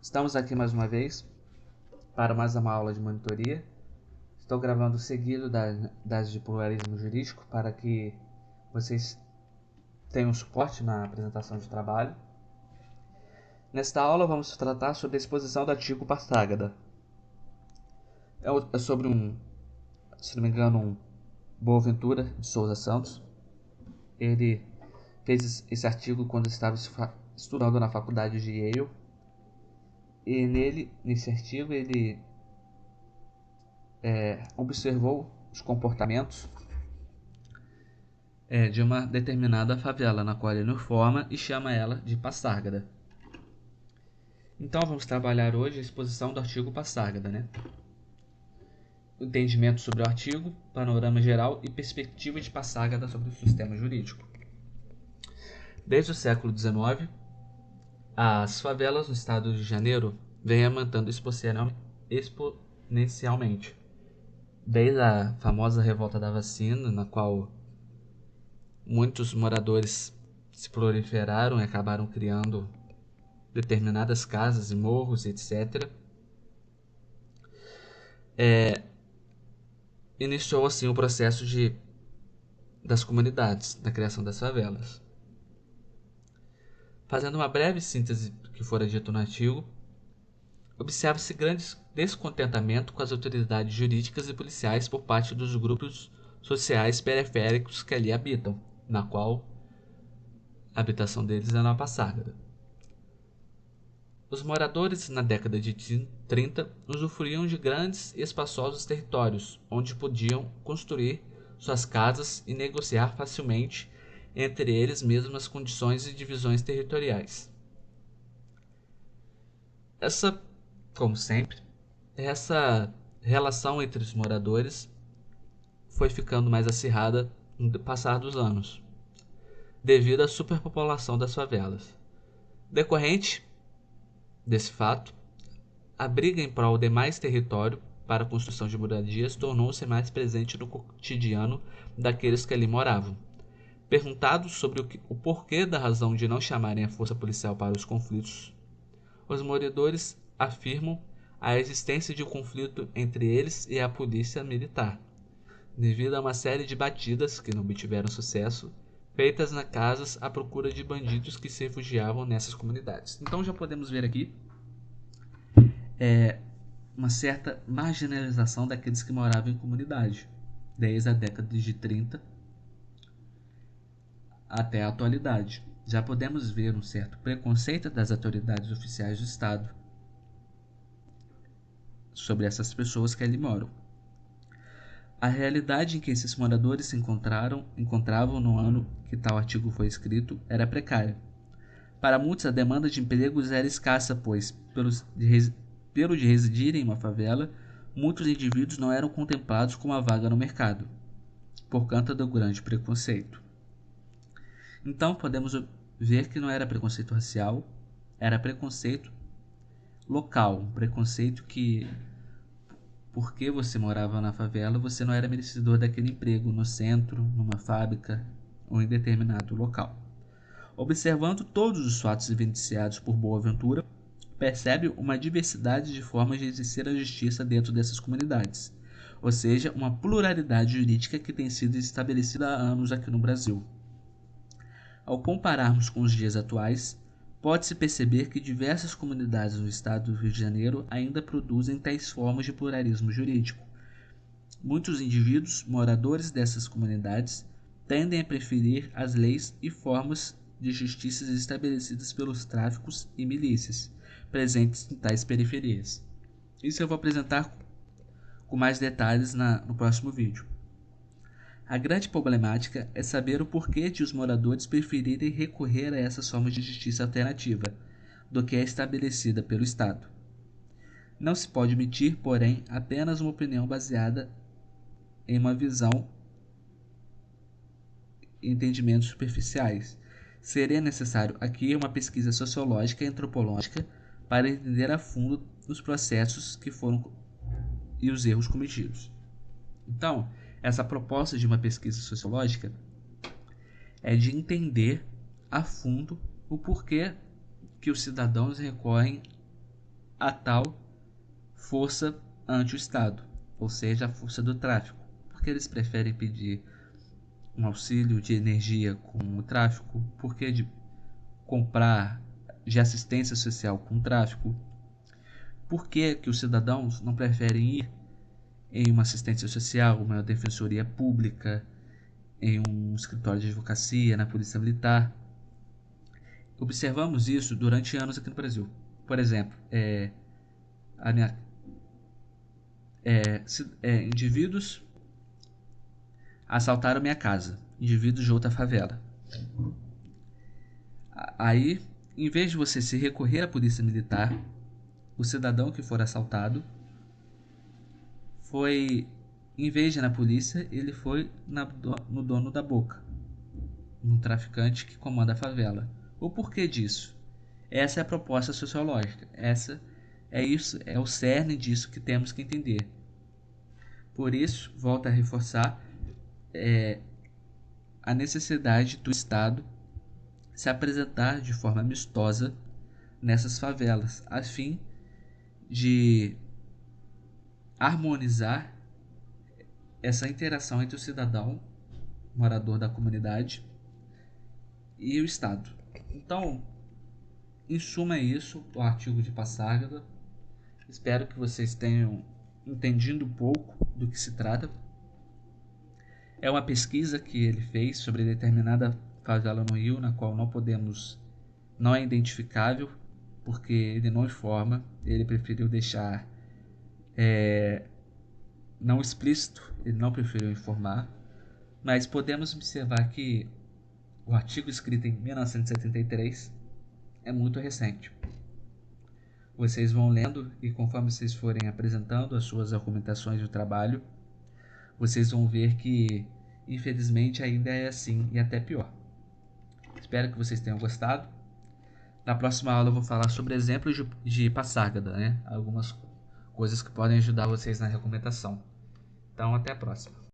Estamos aqui mais uma vez para mais uma aula de monitoria. Estou gravando seguido das de pluralismo jurídico para que vocês tenham suporte na apresentação de trabalho. Nesta aula vamos tratar sobre a exposição do artigo Pastágada. É sobre se não me engano, Boaventura de Souza Santos. Ele fez esse artigo quando estava estudando na faculdade de Yale. E nesse artigo, ele observou os comportamentos de uma determinada favela, na qual ele informa e chama ela de Pastágada. Então vamos trabalhar hoje a exposição do artigo Pastágada, né? O entendimento sobre o artigo, panorama geral e perspectiva de Pastágada sobre o sistema jurídico. Desde o século XIX, as favelas no estado de Janeiro vêm aumentando exponencialmente. Desde a famosa revolta da vacina, na qual muitos moradores se proliferaram e acabaram criando determinadas casas e morros, etc. Iniciou assim o processo das comunidades, da criação das favelas. Fazendo uma breve síntese do que fora dito no artigo, observa-se grande descontentamento com as autoridades jurídicas e policiais por parte dos grupos sociais periféricos que ali habitam, na qual a habitação deles é na Pastágada. Os moradores, na década de 30, usufruíam de grandes e espaçosos territórios, onde podiam construir suas casas e negociar facilmente entre eles mesmos as condições e divisões territoriais. Como sempre, essa relação entre os moradores foi ficando mais acirrada no passar dos anos, devido à superpopulação das favelas. Decorrente desse fato, a briga em prol de mais território para a construção de moradias tornou-se mais presente no cotidiano daqueles que ali moravam. Perguntados sobre o porquê da razão de não chamarem a força policial para os conflitos, os moradores afirmam a existência de um conflito entre eles e a polícia militar, devido a uma série de batidas que não obtiveram sucesso, feitas nas casas à procura de bandidos que se refugiavam nessas comunidades. Então já podemos ver aqui uma certa marginalização daqueles que moravam em comunidade, desde a década de 30 até a atualidade. Já podemos ver um certo preconceito das autoridades oficiais do Estado sobre essas pessoas que ali moram. A realidade em que esses moradores se encontravam no ano que tal artigo foi escrito era precária. Para muitos, a demanda de empregos era escassa, pois, pelo de residirem em uma favela, muitos indivíduos não eram contemplados com uma vaga no mercado, por conta do grande preconceito. Então, podemos ver que não era preconceito racial, era preconceito local, um preconceito que, porque você morava na favela, você não era merecedor daquele emprego no centro, numa fábrica ou em determinado local. Observando todos os fatos evidenciados por Boaventura, percebe uma diversidade de formas de exercer a justiça dentro dessas comunidades, ou seja, uma pluralidade jurídica que tem sido estabelecida há anos aqui no Brasil. Ao compararmos com os dias atuais, pode-se perceber que diversas comunidades no estado do Rio de Janeiro ainda produzem tais formas de pluralismo jurídico. Muitos indivíduos, moradores dessas comunidades, tendem a preferir as leis e formas de justiça estabelecidas pelos tráficos e milícias presentes em tais periferias. Isso eu vou apresentar com mais detalhes no próximo vídeo. A grande problemática é saber o porquê de os moradores preferirem recorrer a essas formas de justiça alternativa do que é estabelecida pelo Estado. Não se pode emitir, porém, apenas uma opinião baseada em uma visão e entendimentos superficiais. Seria necessário aqui uma pesquisa sociológica e antropológica para entender a fundo os processos que foram e os erros cometidos. Então, essa proposta de uma pesquisa sociológica é de entender a fundo o porquê que os cidadãos recorrem a tal força ante o Estado, ou seja, a força do tráfico, porque eles preferem pedir um auxílio de energia com o tráfico, porque de comprar de assistência social com o tráfico, por que os cidadãos não preferem ir em uma assistência social, uma defensoria pública, em um escritório de advocacia, na polícia militar. Observamos isso durante anos aqui no Brasil. Por exemplo, a minha, indivíduos assaltaram minha casa, indivíduos de outra favela. Aí, em vez de você se recorrer à polícia militar, o cidadão que for assaltado foi, em vez de ir na polícia, ele foi no dono da boca, no traficante que comanda a favela. O porquê disso? Essa é a proposta sociológica. É o cerne disso que temos que entender. Por isso, volto a reforçar a necessidade do Estado se apresentar de forma amistosa nessas favelas, a fim de harmonizar essa interação entre o cidadão, morador da comunidade, e o Estado. Então, em suma é isso, o artigo de Passárgada. Espero que vocês tenham entendido um pouco do que se trata. É uma pesquisa que ele fez sobre determinada favela no Rio, na qual não é identificável, porque ele não informa, ele preferiu deixar não explícito, ele não preferiu informar, mas podemos observar que o artigo escrito em 1973 é muito recente. Vocês vão lendo e conforme vocês forem apresentando as suas argumentações do trabalho, vocês vão ver que infelizmente ainda é assim e até pior. Espero que vocês tenham gostado. Na próxima aula eu vou falar sobre exemplos de Passárgada, né? Algumas coisas que podem ajudar vocês na argumentação. Então até a próxima.